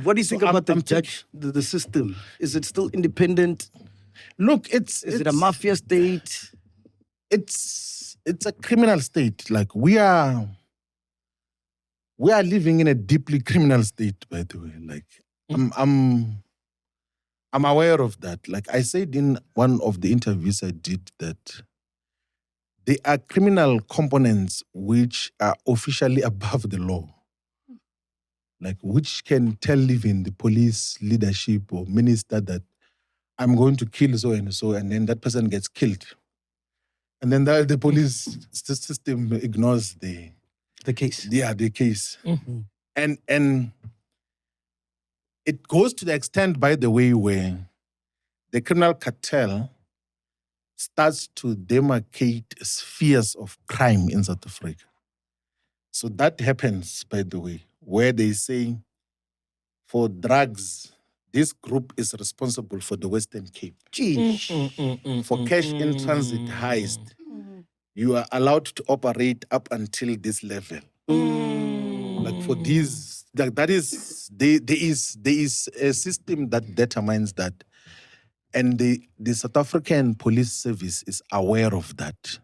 What do you think So about the I'm judge, the system? Is it still independent? Look, Is it a mafia state? It's a criminal state. Like we are living in a deeply criminal state, by the way. Like I'm aware of that. Like I said in one of the interviews I did that there are criminal components which are officially above the law. Like which can tell even the police leadership or minister that I'm going to kill so, and then that person gets killed. And then the police system ignores the case. Yeah, the case. And it goes to the extent, by the way, where the criminal cartel starts to demarcate spheres of crime in South Africa. So that happens, by the way, where they say for drugs, this group is responsible for the Western Cape. For cash in transit heist, you are allowed to operate up until this level. Like for these, there is a system that determines that, and the South African Police Service is aware of that.